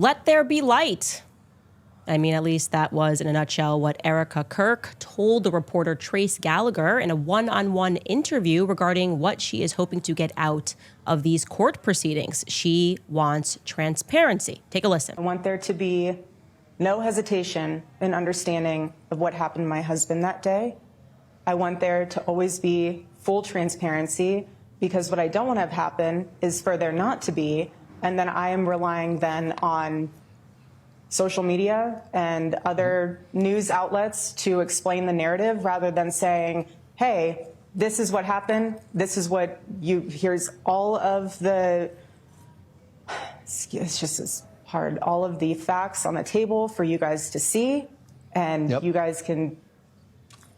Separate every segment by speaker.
Speaker 1: Let there be light. I mean, at least that was, in a nutshell, what Erica Kirk told the reporter Trace Gallagher in a one-on-one interview regarding what she is hoping to get out of these court proceedings. She wants transparency. Take a listen.
Speaker 2: I want there to be no hesitation in understanding of what happened to my husband that day. I want there to always be full transparency, because what I don't want to have happen is for there not to be, and then I am relying then on social media and other news outlets to explain the narrative rather than saying, hey, this is what happened. This is what here's all of the, it's just as hard, all of the facts on the table for you guys to see. And you guys can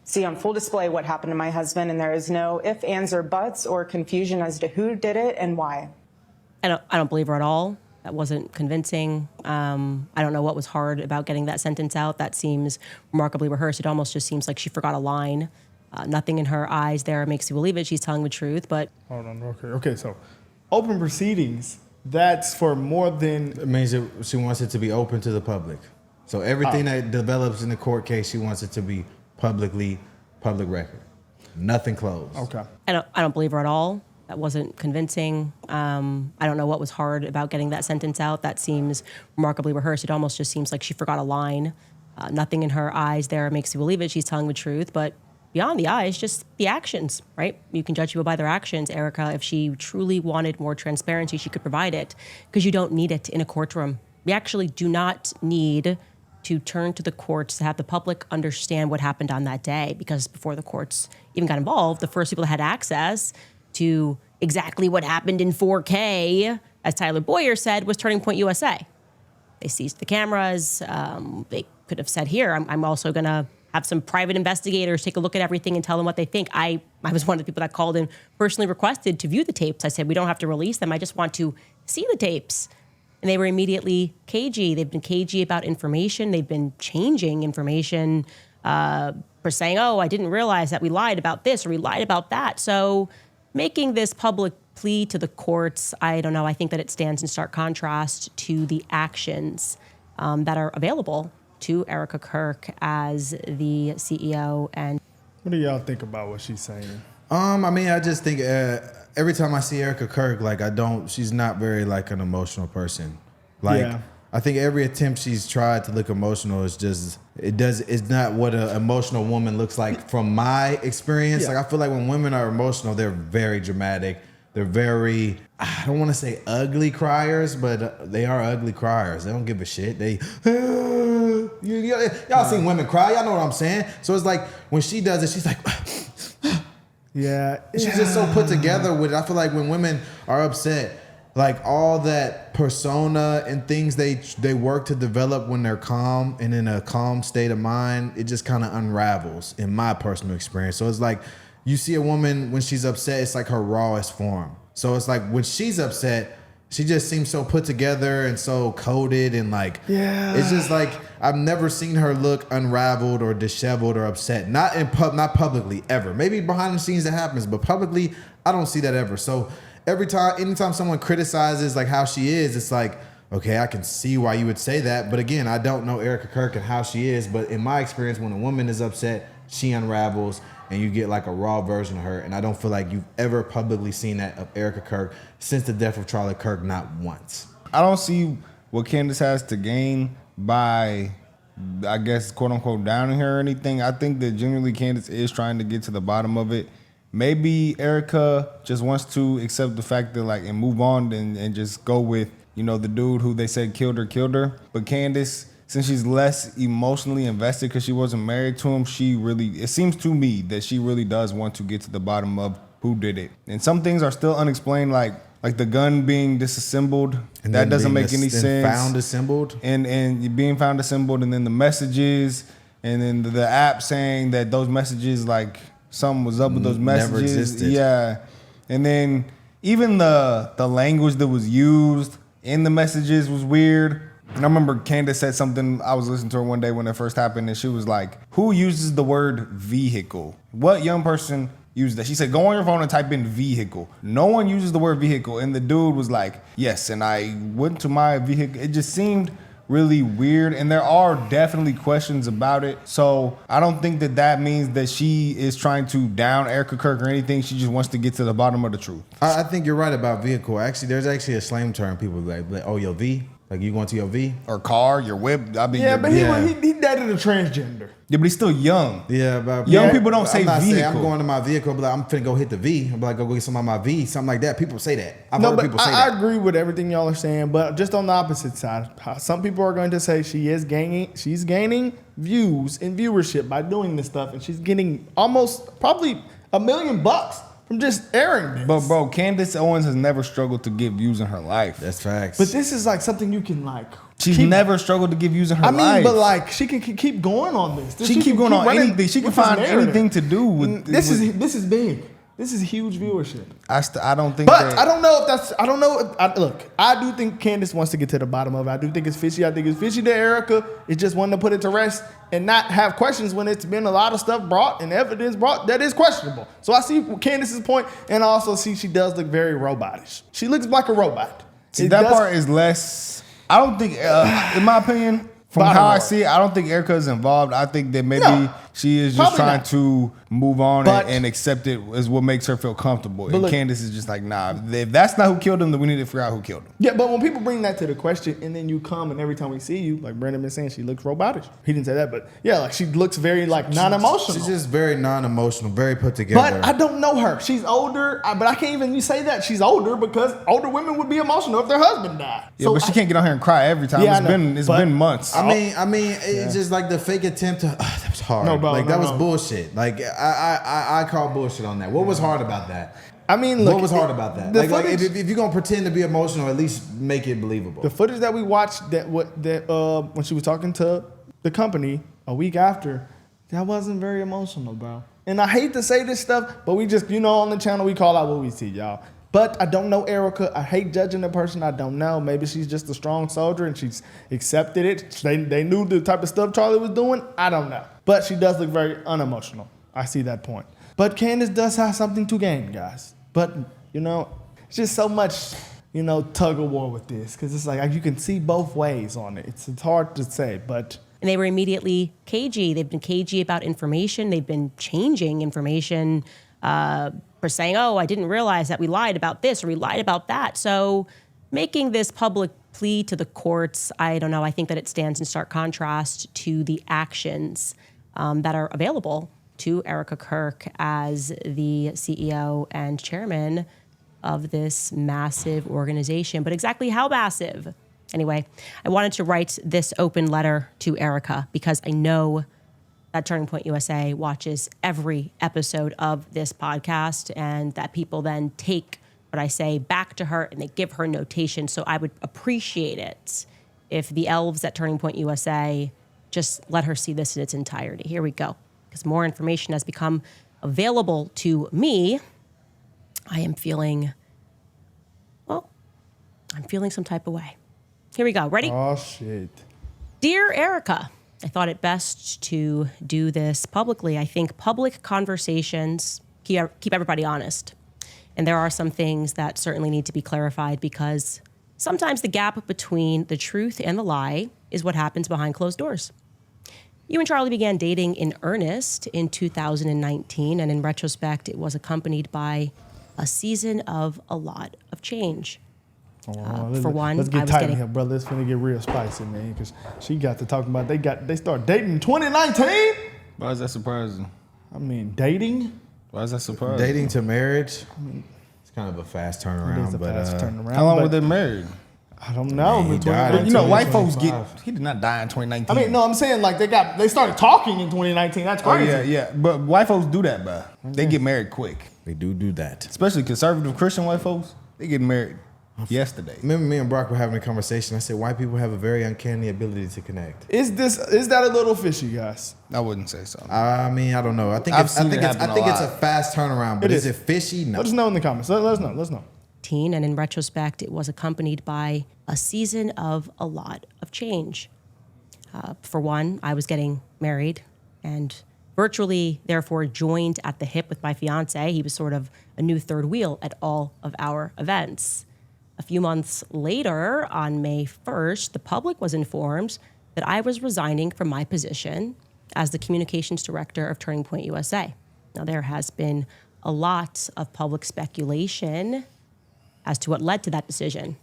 Speaker 2: see on full display what happened to my husband. And there is no ifs, ands, or buts or confusion as to who did it and why.
Speaker 1: I don't believe her at all. That wasn't convincing. I don't know what was hard about getting that sentence out. That seems remarkably rehearsed. It almost just seems like she forgot a line. Nothing in her eyes there makes you believe it. She's telling the truth, but...
Speaker 3: Hold on, okay, so open proceedings, that's for more than...
Speaker 4: It means that she wants it to be open to the public. So everything that develops in the court case, she wants it to be public record. Nothing closed.
Speaker 3: Okay.
Speaker 1: I don't believe her at all. That wasn't convincing. I don't know what was hard about getting that sentence out. That seems remarkably rehearsed. It almost just seems like she forgot a line. Nothing in her eyes there makes you believe it. She's telling the truth, but beyond the eyes, just the actions, right? You can judge people by their actions. Erica, if she truly wanted more transparency, she could provide it, because you don't need it in a courtroom. We actually do not need to turn to the courts to have the public understand what happened on that day, because before the courts even got involved, the first people that had access to exactly what happened in 4K, as Tyler Boyer said, was Turning Point USA. They seized the cameras. They could have said, here, I'm also going to have some private investigators take a look at everything and tell them what they think. I was one of the people that called and personally requested to view the tapes. I said, we don't have to release them. I just want to see the tapes. And they were immediately cagey. They've been cagey about information. They've been changing information for saying, oh, I didn't realize that we lied about this or we lied about that. So making this public plea to the courts, I don't know. I think that it stands in stark contrast to the actions that are available to Erica Kirk as the CEO. And
Speaker 3: what do y'all think about what she's saying?
Speaker 4: I mean, I just think every time I see Erica Kirk, she's not very an emotional person. I think every attempt she's tried to look emotional is just, it's not what an emotional woman looks like from my experience. I feel like when women are emotional, they're very dramatic. They're very, I don't want to say ugly criers, but they are ugly criers. They don't give a shit. Y'all seen women cry. Y'all know what I'm saying. So it's like when she does it, she's like, she's just so put together with it. I feel like when women are upset, all that persona and things they work to develop when they're calm and in a calm state of mind, it just kind of unravels in my personal experience. So it's like you see a woman when she's upset, it's like her rawest form. So it's like when she's upset, she just seems so put together and so coded and it's just like I've never seen her look unraveled or disheveled or upset. Not publicly ever. Maybe behind the scenes that happens, but publicly I don't see that ever. So anytime someone criticizes how she is, it's like, okay, I can see why you would say that. But again, I don't know Erica Kirk and how she is. But in my experience, when a woman is upset, she unravels and you get a raw version of her. And I don't feel like you've ever publicly seen that of Erica Kirk since the death of Charlie Kirk, not once.
Speaker 5: I don't see what Candace has to gain by, I guess, quote unquote, downing her or anything. I think that genuinely Candace is trying to get to the bottom of it. Maybe Erica just wants to accept the fact that and move on and just go with, the dude who they said killed her. But Candace, since she's less emotionally invested because she wasn't married to him, it seems to me that she really does want to get to the bottom of who did it. And some things are still unexplained, like the gun being disassembled. And that doesn't make any sense.
Speaker 4: Found assembled.
Speaker 5: And being found assembled, and then the messages, and then the app saying that those messages, something was up with those messages.
Speaker 4: Never existed.
Speaker 5: Yeah. And then even the language that was used in the messages was weird. And I remember Candace said something, I was listening to her one day when it first happened, and she was like, who uses the word vehicle? What young person use that. She said, go on your phone and type in vehicle. No one uses the word vehicle. And the dude was like, yes. And I went to my vehicle. It just seemed really weird. And there are definitely questions about it. So I don't think that means that she is trying to down Erica Kirk or anything. She just wants to get to the bottom of the truth.
Speaker 4: I think you're right about vehicle. Actually, there's actually a slang term. People like, oh, your V? Like you going to your V?
Speaker 5: Or car, your whip. I mean,
Speaker 3: Yeah, but
Speaker 4: Yeah.
Speaker 3: he dated a transgender.
Speaker 5: yeah, but he's still young.
Speaker 4: Yeah, but
Speaker 5: Young people don't say
Speaker 4: I'm not saying I'm
Speaker 5: vehicle.
Speaker 4: going to my vehicle, but like, I'm finna go hit the V. I'm like, go get some of my V, something like that. People say that. I've
Speaker 3: No,
Speaker 4: heard
Speaker 3: but
Speaker 4: people say
Speaker 3: I
Speaker 4: that.
Speaker 3: agree with everything y'all are saying, but just on the opposite side, some people are going to say she's gaining views and viewership by doing this stuff, and she's getting almost probably $1 million from just airing this.
Speaker 5: But bro, Candace Owens has never struggled to get views in her life.
Speaker 4: That's facts.
Speaker 3: But this is like something you can like.
Speaker 5: She's
Speaker 3: keep-
Speaker 5: never struggled to give views in her
Speaker 3: I mean,
Speaker 5: life.
Speaker 3: but like she can keep going on this.
Speaker 5: she can keep going on
Speaker 3: running
Speaker 5: anything. She can
Speaker 3: with this
Speaker 5: find
Speaker 3: narrative.
Speaker 5: anything to do with
Speaker 3: This
Speaker 5: with-
Speaker 3: is big. This is huge viewership.
Speaker 5: I don't think.
Speaker 3: But
Speaker 5: that,
Speaker 3: I don't know if that's. I don't know. Look, I do think Candace wants to get to the bottom of it. I do think it's fishy. I think it's fishy to Erica. It's just wanting to put it to rest and not have questions when it's been a lot of stuff brought and evidence brought that is questionable. So I see Candace's point, and I also see she does look very robotish. She looks like a robot.
Speaker 5: See,
Speaker 3: It
Speaker 5: that
Speaker 3: does-
Speaker 5: part is less. I don't think, in my opinion, from
Speaker 3: Bottom
Speaker 5: how I
Speaker 3: line.
Speaker 5: see it, I don't think Erica is involved. I think that maybe
Speaker 3: No,
Speaker 5: she is just
Speaker 3: probably
Speaker 5: trying
Speaker 3: not.
Speaker 5: to move on
Speaker 3: But-
Speaker 5: and accept it as what makes her feel comfortable. And
Speaker 3: look-
Speaker 5: Candace is just like, nah, if that's not who killed him, then we need to figure out who killed him.
Speaker 3: Yeah, but when people bring that to the question, and then you come, and every time we see you, like Brandon been saying, she looks robotish. He didn't say that, but yeah, like she looks very like non-emotional.
Speaker 4: She's just very non-emotional, very put together.
Speaker 3: But I don't know her. She's older, but I can't even say that she's older because older women would be emotional if their husband died.
Speaker 5: Yeah, but she can't get on here and cry every time.
Speaker 3: Yeah, I
Speaker 5: It's
Speaker 3: know,
Speaker 5: been
Speaker 3: but-
Speaker 5: been months.
Speaker 4: I mean, it's just like the fake attempt to. that was hard.
Speaker 3: No, bro,
Speaker 4: like
Speaker 3: no,
Speaker 4: that was
Speaker 3: no.
Speaker 4: bullshit. Like I call bullshit on that. What was hard about that?
Speaker 3: I mean, look,
Speaker 4: What was hard about that?
Speaker 3: The
Speaker 4: Like
Speaker 3: footage,
Speaker 4: if you're gonna pretend to be emotional, at least make it believable.
Speaker 3: the footage that we watched when she was talking to the company a week after, that wasn't very emotional, bro. And I hate to say this stuff, but we just, on the channel we call out what we see, y'all. But I don't know Erica. I hate judging the person I don't know. Maybe she's just a strong soldier and she's accepted it. They knew the type of stuff Charlie was doing. I don't know. But she does look very unemotional. I see that point. But Candace does have something to gain, guys. But, it's just so much, tug of war with this. Because it's like you can see both ways on it. It's hard to say, but...
Speaker 1: And they were immediately cagey. They've been cagey about information. They've been changing information for saying, oh, I didn't realize that we lied about this or we lied about that. So making this public plea to the courts, I don't know. I think that it stands in stark contrast to the actions that are available to Erica Kirk as the CEO and chairman of this massive organization. But exactly how massive? Anyway, I wanted to write this open letter to Erica because I know that Turning Point USA watches every episode of this podcast and that people then take what I say back to her and they give her notation. So I would appreciate it if the elves at Turning Point USA just let her see this in its entirety. Here we go. Because more information has become available to me. I am feeling, I'm feeling some type of way. Here we go. Ready?
Speaker 3: Oh, shit.
Speaker 1: Dear Erica, I thought it best to do this publicly. I think public conversations keep everybody honest. And there are some things that certainly need to be clarified because sometimes the gap between the truth and the lie is what happens behind closed doors. You and Charlie began dating in earnest in 2019, and in retrospect, it was accompanied by a season of a lot of change. For one,
Speaker 3: let's
Speaker 1: I
Speaker 3: get
Speaker 1: was
Speaker 3: tight
Speaker 1: getting-
Speaker 3: in here, brother. It's finna get real spicy, man. Because she got to talking about they started dating in 2019.
Speaker 5: Why is that surprising?
Speaker 3: I mean, dating.
Speaker 5: Why is that surprising?
Speaker 4: Dating to marriage, it's kind of a fast
Speaker 3: It
Speaker 4: turnaround.
Speaker 3: is a
Speaker 4: but
Speaker 3: fast turnaround.
Speaker 5: How long
Speaker 3: but
Speaker 5: were they married?
Speaker 3: I don't know.
Speaker 4: Man, he
Speaker 3: between-
Speaker 4: died
Speaker 3: but
Speaker 4: in
Speaker 5: You know, white folks
Speaker 4: 2025.
Speaker 5: he did not die in 2019.
Speaker 3: I mean, no, I'm saying like they started talking in 2019. That's
Speaker 5: Oh,
Speaker 3: crazy.
Speaker 5: yeah. But white folks do that, bro. They get married quick.
Speaker 4: They do that.
Speaker 5: Especially conservative Christian white folks. They get married yesterday.
Speaker 4: Remember, me and Brock were having a conversation. I said, white people have a very uncanny ability to connect.
Speaker 3: Is that a little fishy, guys?
Speaker 5: I wouldn't say so.
Speaker 4: I mean, I don't know. I think
Speaker 5: I've
Speaker 4: it's
Speaker 5: seen it happen a
Speaker 4: it's a
Speaker 5: lot.
Speaker 4: fast turnaround. But
Speaker 3: It
Speaker 4: is
Speaker 3: is.
Speaker 4: it fishy? No.
Speaker 3: Let us know in the comments. Let us know. Let us know.
Speaker 1: And in retrospect, it was accompanied by a season of a lot of change. For one, I was getting married, and virtually, therefore, joined at the hip with my fiance. He was sort of a new third wheel at all of our events. A few months later, on May 1st, the public was informed that I was resigning from my position as the communications director of Turning Point USA. Now, there has been a lot of public speculation as to what led to that decision.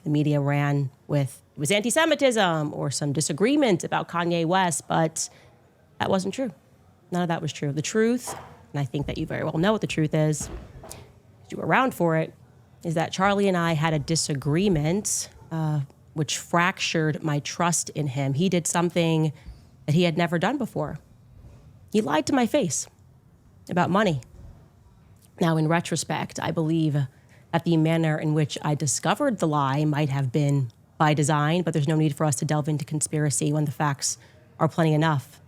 Speaker 1: The media ran with it was anti-Semitism or some disagreement about Kanye West, but that wasn't true. None of that was true. The truth, and I think that you very well know what the truth is, because you were around for it, is that Charlie and I had a disagreement which fractured my trust in him. He did something that he had never done before. He lied to my face about money. Now, in retrospect, I believe that the manner in which I discovered the lie might have been by design, but there's no need for us to delve into conspiracy when the facts are plenty enough.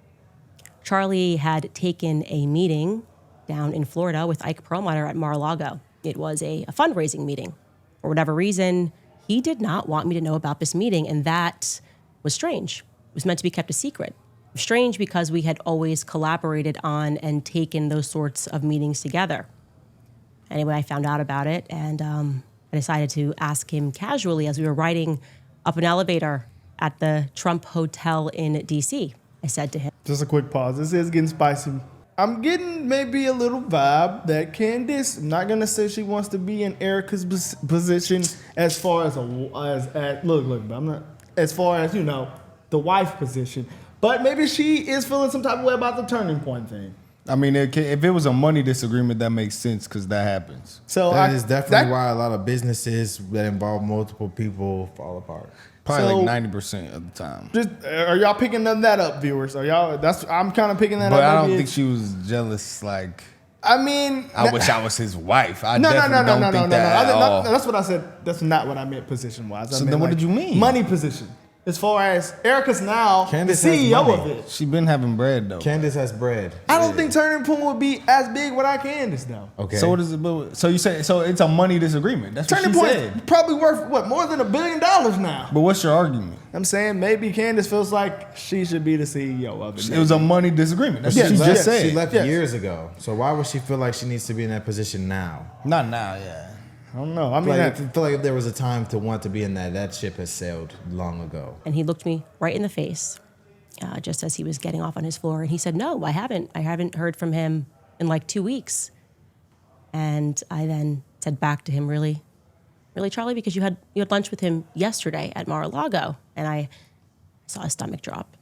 Speaker 1: Charlie had taken a meeting down in Florida with Ike Perlmutter at Mar-a-Lago. It was a fundraising meeting. For whatever reason, he did not want me to know about this meeting, and that was strange. It was meant to be kept a secret. Strange because we had always collaborated on and taken those sorts of meetings together. Anyway, I found out about it, and I decided to ask him casually as we were riding up an elevator at the Trump Hotel in D.C. I said to him,
Speaker 3: Just a quick pause. This is getting spicy. I'm getting maybe a little vibe that Candace, I'm not going to say she wants to be in Erica's position as far as look, but I'm not, as far as, the wife position. But maybe she is feeling some type of way about the turning point thing.
Speaker 5: I mean, if it was a money disagreement, that makes sense because that happens.
Speaker 3: So
Speaker 4: That is definitely why a lot of businesses that involve multiple people fall apart.
Speaker 5: Probably like 90% of the time.
Speaker 3: Just are y'all picking that up, viewers? I'm kind of picking that up.
Speaker 5: But I don't think she was jealous. Like,
Speaker 3: I mean,
Speaker 5: I wish I was his wife. I
Speaker 3: no.
Speaker 5: definitely don't think that at all.
Speaker 3: That's what I said. That's not what I meant position wise.
Speaker 5: So then what did you mean?
Speaker 3: Money position. As far as Erica's now
Speaker 4: Candace
Speaker 3: the
Speaker 4: has
Speaker 3: CEO
Speaker 4: money.
Speaker 3: of it.
Speaker 5: She been having bread though.
Speaker 4: Candace has bread.
Speaker 3: I don't think Turning Point would be as big without Candace though.
Speaker 4: Okay.
Speaker 5: So what is it? So you say so it's a money disagreement. That's what
Speaker 3: Turning
Speaker 5: she
Speaker 3: Point
Speaker 5: said.
Speaker 3: probably worth more than $1 billion now.
Speaker 5: But what's your argument?
Speaker 3: I'm saying maybe Candace feels like she should be the CEO of it.
Speaker 5: It was a money disagreement. That's
Speaker 3: Yeah,
Speaker 5: what she
Speaker 3: left-
Speaker 5: just said.
Speaker 4: She left
Speaker 3: Yes.
Speaker 4: years ago. So why would she feel like she needs to be in that position now?
Speaker 5: Not now, yeah.
Speaker 3: I don't know. I mean,
Speaker 4: I feel like if there was a time to want to be in that ship has sailed long ago.
Speaker 1: and he looked me right in the face just as he was getting off on his floor. And he said, no, I haven't. I haven't heard from him in like 2 weeks. And I then said back to him, really, Charlie, because you had lunch with him yesterday at Mar-a-Lago. And I saw his stomach drop.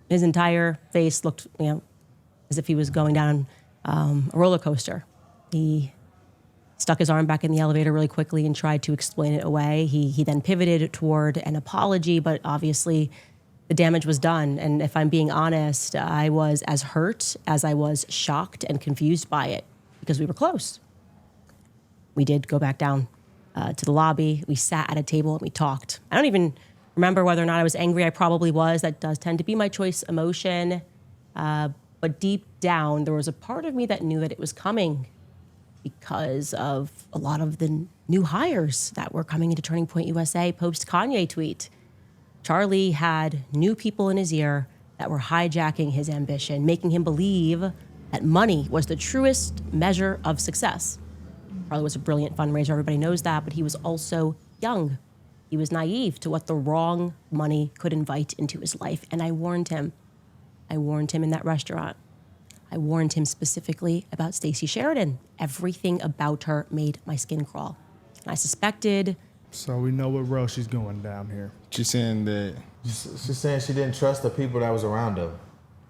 Speaker 1: His entire face looked, as if he was going down a roller coaster. He stuck his arm back in the elevator really quickly and tried to explain it away. He then pivoted toward an apology, but obviously the damage was done. And if I'm being honest, I was as hurt as I was shocked and confused by it because we were close. We did go back down to the lobby. We sat at a table and we talked. I don't even remember whether or not I was angry. I probably was. That does tend to be my choice emotion. But deep down, there was a part of me that knew that it was coming because of a lot of the new hires that were coming into Turning Point USA post Kanye tweet. Charlie had new people in his ear that were hijacking his ambition, making him believe that money was the truest measure of success. Charlie was a brilliant fundraiser, everybody knows that, but he was also young. He was naive to what the wrong money could invite into his life, and I warned him. I warned him in that restaurant. I warned him specifically about Stacey Sheridan. Everything about her made my skin crawl. And I suspected.
Speaker 3: So we know what road she's going down here.
Speaker 5: She's saying that
Speaker 4: She's saying she didn't trust the people that was around her.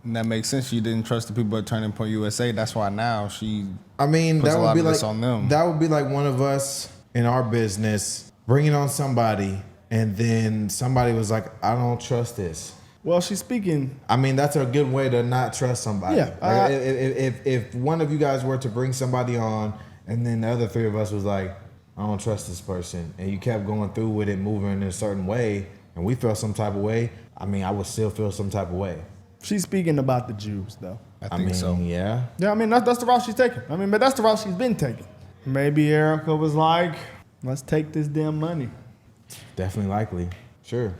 Speaker 5: and that makes sense. She didn't trust the people at Turning Point USA. That's why now she
Speaker 4: I mean,
Speaker 5: puts
Speaker 4: that
Speaker 5: a
Speaker 4: would
Speaker 5: lot
Speaker 4: be
Speaker 5: of
Speaker 4: like
Speaker 5: this on them.
Speaker 4: that would be like one of us in our business bringing on somebody, and then somebody was like, "I don't trust this."
Speaker 3: Well, she's speaking.
Speaker 4: I mean, that's a good way to not trust somebody.
Speaker 3: Yeah,
Speaker 4: Like, if one of you guys were to bring somebody on, and then the other three of us was like, "I don't trust this person," and you kept going through with it, moving in a certain way, and we felt some type of way. I mean, I would still feel some type of way.
Speaker 3: She's speaking about the Jews, though.
Speaker 5: I think so.
Speaker 4: Yeah.
Speaker 3: Yeah, I mean, that's the route she's taking. I mean, but that's the route she's been taking. Maybe Erica was like, let's take this damn money.
Speaker 4: Definitely likely. Sure.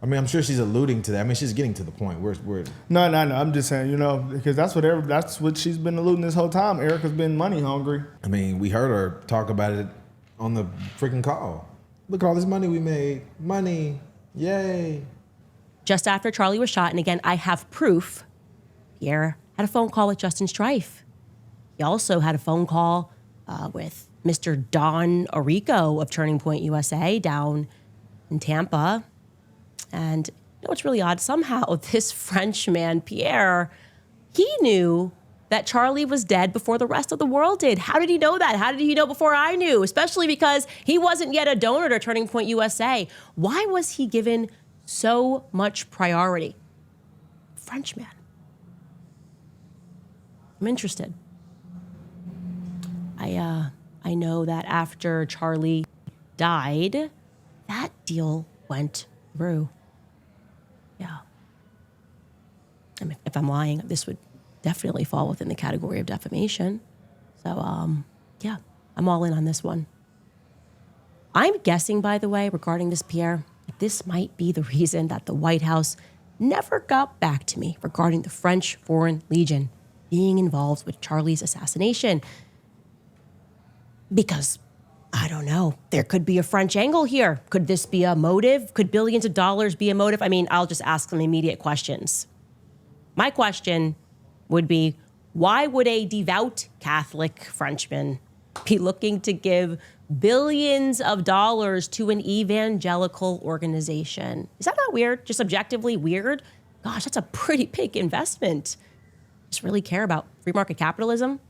Speaker 4: I mean, I'm sure she's alluding to that. I mean, she's getting to the point. We're
Speaker 3: No. I'm just saying, because that's what she's been alluding this whole time. Erica's been money hungry.
Speaker 4: I mean, we heard her talk about it on the freaking call. Look at all this money we made. Money. Yay.
Speaker 1: Just after Charlie was shot, and again, I have proof, Pierre had a phone call with Justin Strife. He also had a phone call with Mr. Don Orico of Turning Point USA down in Tampa. And what's really odd? Somehow this Frenchman, Pierre, he knew that Charlie was dead before the rest of the world did. How did he know that? How did he know before I knew? Especially because he wasn't yet a donor to Turning Point USA. Why was he given so much priority? Frenchman. I'm interested. I know that after Charlie died, that deal went through. Yeah. I mean, if I'm lying, this would definitely fall within the category of defamation. So, yeah, I'm all in on this one. I'm guessing, by the way, regarding this, Pierre, this might be the reason that the White House never got back to me regarding the French Foreign Legion being involved with Charlie's assassination. Because, I don't know, there could be a French angle here. Could this be a motive? Could billions of dollars be a motive? I mean, I'll just ask some immediate questions. My question would be, why would a devout Catholic Frenchman be looking to give billions of dollars to an evangelical organization? Is that not weird? Just objectively weird? Gosh, that's a pretty big investment. Just really care about free market capitalism?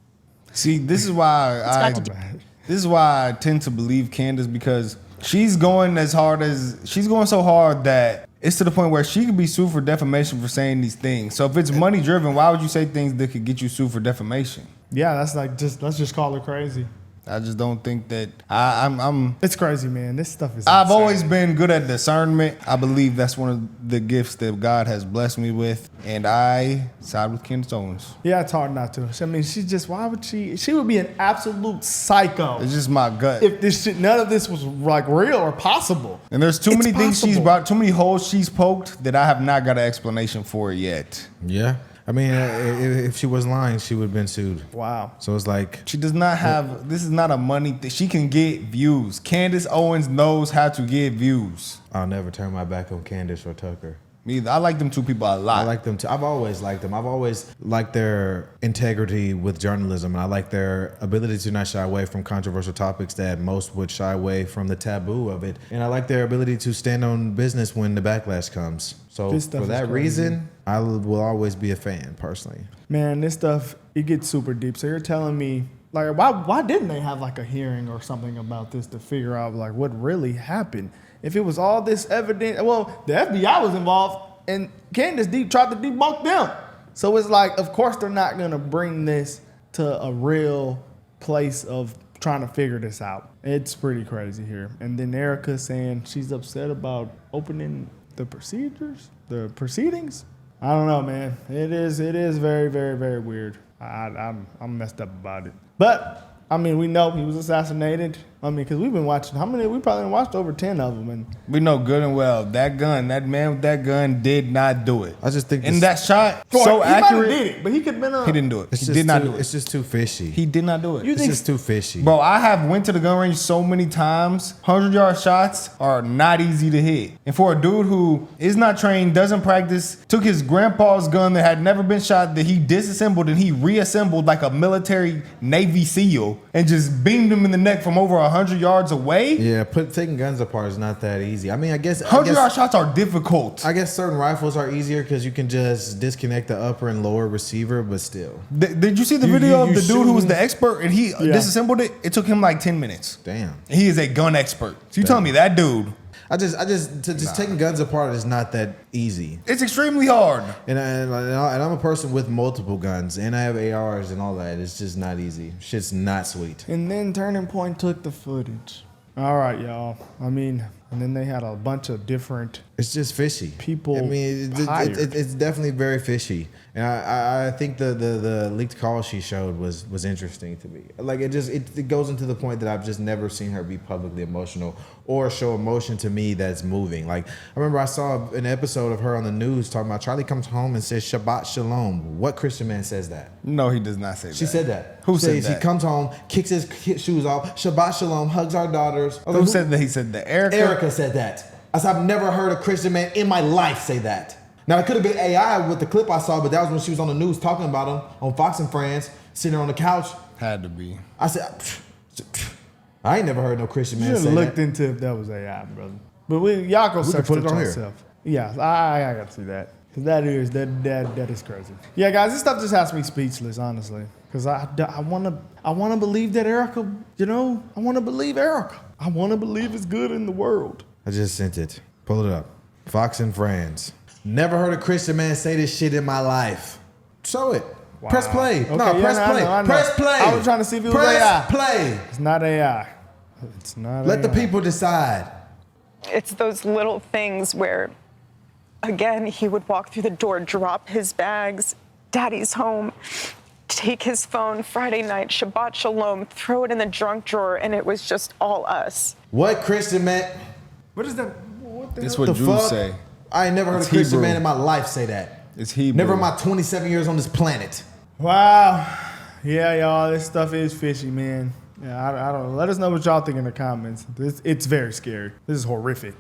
Speaker 5: See, this is why I tend to believe Candace, because she's going so hard that it's to the point where she could be sued for defamation for saying these things. So if it's money driven, why would you say things that could get you sued for defamation?
Speaker 3: Yeah, that's let's just call her crazy.
Speaker 5: I just don't think that I'm.
Speaker 3: It's crazy, man. This stuff is.
Speaker 5: I've
Speaker 3: insane.
Speaker 5: always been good at discernment. I believe that's one of the gifts that God has blessed me with, and I side with Candace Owens.
Speaker 3: Yeah, it's hard not to. I mean, why would she? She would be an absolute psycho.
Speaker 5: It's just my gut.
Speaker 3: If none of this was like real or possible.
Speaker 5: And there's too many things she's
Speaker 3: possible.
Speaker 5: brought, too many holes she's poked that I have not got an explanation for yet.
Speaker 4: Yeah. I mean, if she was lying, she would have been sued.
Speaker 3: Wow.
Speaker 4: So it's like,
Speaker 5: She does not have, this is not a money thing. She can get views. Candace Owens knows how to get views.
Speaker 4: I'll never turn my back on Candace or Tucker.
Speaker 5: Me either. I like them two people a lot.
Speaker 4: I like them too. I've always liked them. I've always liked their integrity with journalism, and I like their ability to not shy away from controversial topics that most would shy away from the taboo of it. And I like their ability to stand on business when the backlash comes. So
Speaker 3: This stuff
Speaker 4: for
Speaker 3: is
Speaker 4: that
Speaker 3: crazy.
Speaker 4: reason, I will always be a fan personally.
Speaker 3: Man, this stuff, it gets super deep. So you're telling me, like, why didn't they have like a hearing or something about this to figure out like what really happened? If it was all this evidence, well, the FBI was involved and Candace tried to debunk them. So it's like, of course they're not gonna bring this to a real place of trying to figure this out. It's pretty crazy here. And then Erica saying she's upset about opening the proceedings. I don't know, man. It is very, very, very weird. I'm messed up about it. But I mean, we know he was assassinated. I mean, because we've been watching, how many? We probably watched over 10 of them. And
Speaker 5: We know good and well that man with that gun did not do it.
Speaker 4: I just think
Speaker 5: And
Speaker 4: this-
Speaker 5: that shot,
Speaker 3: he
Speaker 5: so
Speaker 3: might have
Speaker 5: accurate.
Speaker 3: did it, but he could have been
Speaker 5: He didn't do it.
Speaker 4: It's
Speaker 5: He
Speaker 4: just
Speaker 5: did not
Speaker 4: too,
Speaker 5: do it.
Speaker 4: It's just too fishy.
Speaker 5: He did not do it.
Speaker 4: It's just too fishy.
Speaker 5: Bro, I have went to the gun range so many times. 100-yard shots are not easy to hit. And for a dude who is not trained, doesn't practice, took his grandpa's gun that had never been shot, that he disassembled and he reassembled like a military Navy SEAL, and just beamed him in the neck from over 100 yards away.
Speaker 4: Yeah, taking guns apart is not that easy. I mean, I guess
Speaker 5: 100-yard shots are difficult.
Speaker 4: I guess certain rifles are easier because you can just disconnect the upper and lower receiver, but still.
Speaker 5: Did you see the
Speaker 4: You-
Speaker 5: video
Speaker 4: you-
Speaker 5: of the
Speaker 4: you
Speaker 5: dude who was
Speaker 4: shooting-
Speaker 5: the expert and he disassembled it? It took him like 10 minutes.
Speaker 4: Damn.
Speaker 5: He is a gun expert. So you telling me that dude?
Speaker 4: Taking guns apart is not that easy.
Speaker 5: It's extremely hard.
Speaker 4: And I'm a person with multiple guns, and I have ARs and all that. It's just not easy. Shit's not sweet.
Speaker 3: And then Turning Point took the footage. All right, y'all. I mean, and then they had a bunch of different
Speaker 4: It's just fishy.
Speaker 3: People
Speaker 4: I mean,
Speaker 3: hired.
Speaker 4: it's definitely very fishy, and I think the leaked call she showed was interesting to me. Like it goes into the point that I've just never seen her be publicly emotional or show emotion to me that's moving. Like I remember I saw an episode of her on the news talking about Charlie comes home and says Shabbat Shalom. What Christian man says that?
Speaker 5: No, he does not say that.
Speaker 4: She said that.
Speaker 5: Who
Speaker 4: She
Speaker 5: said
Speaker 4: says
Speaker 5: that?
Speaker 4: He comes home, kicks his shoes off, Shabbat Shalom, hugs our daughters. I was
Speaker 5: Who
Speaker 4: like,
Speaker 5: said that? He said that.
Speaker 4: Erica said that. I said, I've never heard a Christian man in my life say that. Now, it could have been AI with the clip I saw, but that was when she was on the news talking about him on Fox and Friends, sitting on the couch.
Speaker 5: Had to be.
Speaker 4: I said, I ain't never heard no Christian
Speaker 3: You
Speaker 4: man
Speaker 3: should
Speaker 4: say
Speaker 3: have looked
Speaker 4: that.
Speaker 3: into if that was AI, brother. But y'all go
Speaker 4: We can
Speaker 3: search
Speaker 4: put
Speaker 3: it
Speaker 4: it on here.
Speaker 3: yourself. Yeah, I got to see that. Cause that is crazy. Yeah, guys, this stuff just has me speechless, honestly. Cause I wanna believe that Erica, I wanna believe Erica. I wanna believe it's good in the world.
Speaker 4: I just sent it. Pull it up. Fox and Friends. Never heard a Christian man say this shit in my life. Show it.
Speaker 3: Wow.
Speaker 4: Press play.
Speaker 3: Okay,
Speaker 4: No,
Speaker 3: yeah,
Speaker 4: press play.
Speaker 3: I know.
Speaker 4: Press play.
Speaker 3: I was trying to see if it was
Speaker 4: Press
Speaker 3: AI.
Speaker 4: play.
Speaker 3: It's not AI. It's not
Speaker 4: Let the
Speaker 3: AI.
Speaker 4: people decide.
Speaker 6: It's those little things where, again, he would walk through the door, drop his bags, daddy's home, take his phone Friday night, Shabbat Shalom, throw it in the junk drawer, and it was just all us.
Speaker 4: What Christian man?
Speaker 3: What is that? What the
Speaker 5: It's
Speaker 3: hell?
Speaker 5: what
Speaker 4: The
Speaker 5: Jews
Speaker 4: fuck?
Speaker 5: say.
Speaker 4: I ain't never heard
Speaker 5: It's
Speaker 4: a Christian
Speaker 5: Hebrew.
Speaker 4: man in my life say that.
Speaker 5: It's Hebrew.
Speaker 4: Never in my 27 years on this planet.
Speaker 3: Wow. Yeah, y'all, this stuff is fishy, man. Yeah, I don't know. Let us know what y'all think in the comments. It's very scary. This is horrific.